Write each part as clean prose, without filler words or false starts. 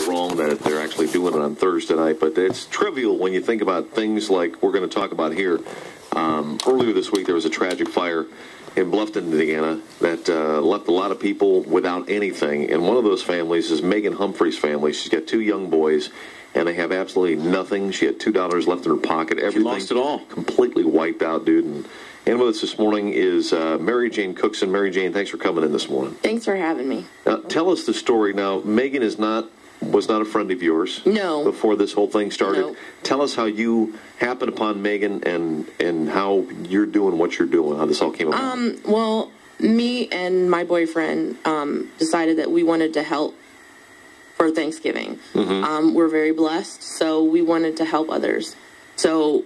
wrong that they're actually doing it on Thursday night, but it's trivial when you think about things like we're going to talk about here. Earlier this week, there was a tragic fire in Bluffton, Indiana, that left a lot of people without anything. And one of those families is Megan Humphrey's family. She's got 2 young boys, and they have absolutely nothing. She had $2 left in her pocket. Everything, she lost it all. Completely wiped out, dude. And with us this morning is Mary Jane Cookson. Mary Jane, thanks for coming in this morning. Thanks for having me. Tell us the story. Now, Megan was not a friend of yours. No. Before this whole thing started. No. Tell us how you happened upon Megan and how you're doing what you're doing, how this all came about. Well, me and my boyfriend decided that we wanted to help for Thanksgiving. We're very blessed, so we wanted to help others. So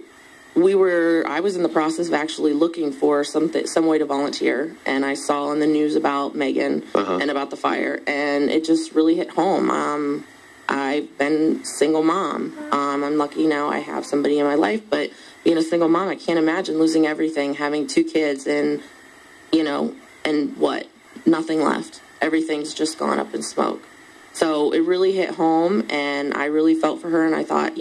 I was in the process of actually looking for some way to volunteer, and I saw on the news about Megan and about the fire, and it just really hit home. I've been single mom. I'm lucky now I have somebody in my life, but being a single mom, I can't imagine losing everything, having 2 kids, and, nothing left. Everything's just gone up in smoke. So it really hit home, and I really felt for her, and I thought,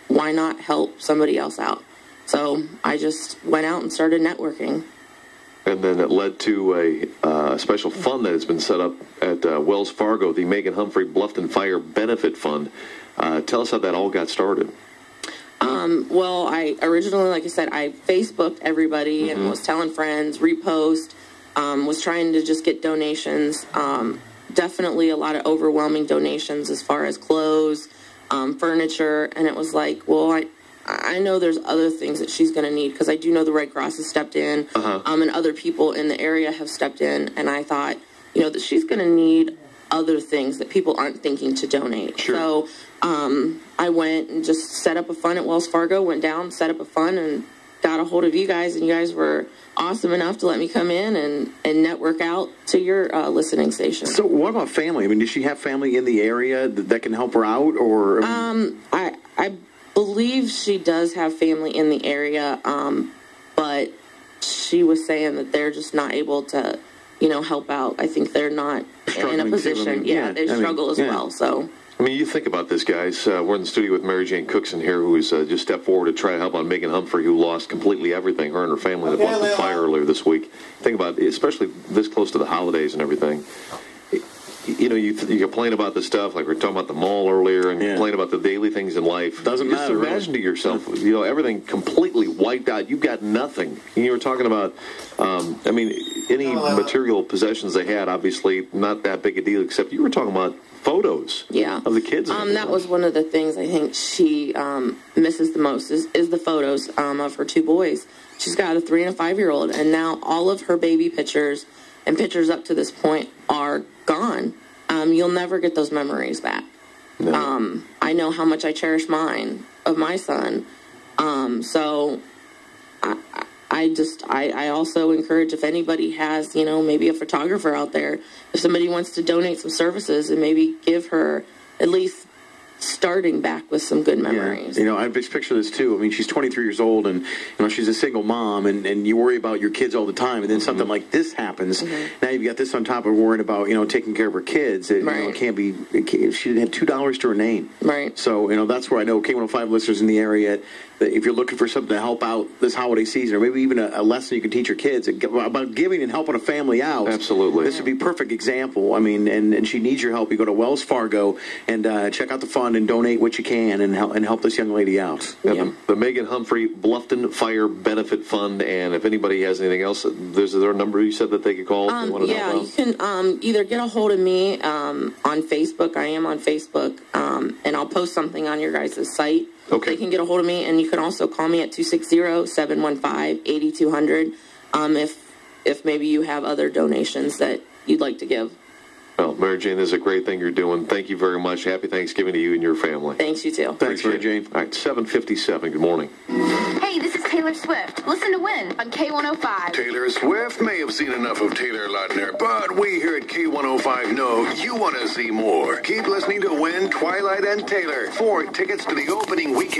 why not help somebody else out? So I just went out and started networking. And then it led to a special fund that has been set up at Wells Fargo, the Megan Humphrey Bluffton Fire Benefit Fund. Tell us how that all got started. Well, I originally, like I said, I Facebooked everybody and was telling friends, repost, was trying to just get donations. Definitely a lot of overwhelming donations as far as clothes, furniture, and it was like, well, I know there's other things that she's going to need, because I do know the Red Cross has stepped in, and other people in the area have stepped in, and I thought, that she's going to need other things that people aren't thinking to donate. Sure. So I went and just set up a fund at Wells Fargo, went down, set up a fund, and got a hold of you guys, and you guys were awesome enough to let me come in and network out to your listening station. So what about family? I mean, does she have family in the area that can help her out, or? I believe she does have family in the area, but she was saying that they're just not able to, help out. I think they're not in a position. They struggle as well. So. I mean, you think about this, guys. We're in the studio with Mary Jane Cookson here, who has just stepped forward to try to help on Megan Humphrey, who lost completely everything, her and her family, in the Bluffton fire earlier this week. Think about it, especially this close to the holidays and everything. You complain about this stuff, like we were talking about the mall earlier, and complain about the daily things in life. Doesn't matter. Just imagine to yourself, everything completely wiped out. You've got nothing. You were talking about, any material possessions they had, obviously not that big a deal, except you were talking about photos of the kids. That was one of the things I think she misses the most is the photos of her 2 boys. She's got a 3- and a 5-year-old, and now all of her baby pictures and pictures up to this point are gone. You'll never get those memories back. No. I know how much I cherish mine, of my son. So I also encourage, if anybody has, maybe a photographer out there, if somebody wants to donate some services and maybe give her at least starting back with some good memories. I just picture this too. I mean, she's 23 years old, and she's a single mom, and you worry about your kids all the time, and then something like this happens. Now you've got this on top of worrying about taking care of her kids. It can't be. She didn't have $2 to her name. Right. So that's where I know K105 listeners in the area, that if you're looking for something to help out this holiday season, or maybe even a lesson you can teach your kids about giving and helping a family out. Absolutely. This would be a perfect example. I mean, and she needs your help. You go to Wells Fargo and check out the fund and donate what you can and help this young lady out. The Megan Humphrey Bluffton Fire Benefit Fund, and if anybody has anything else, is there a number you said that they could call? You can either get a hold of me on Facebook. I am on Facebook, and I'll post something on your guys' site. Okay. They can get a hold of me, and you can also call me at 260-715-8200 if maybe you have other donations that you'd like to give. Well, Mary Jane, this is a great thing you're doing. Thank you very much. Happy Thanksgiving to you and your family. Thanks, you too. Thanks, Mary Jane. All right, 7:57. Good morning. Hey, this is Taylor Swift. Listen to Win on K105. Taylor Swift may have seen enough of Taylor Lautner, but we here at K105 know you want to see more. Keep listening to Win, Twilight, and Taylor for tickets to the opening weekend.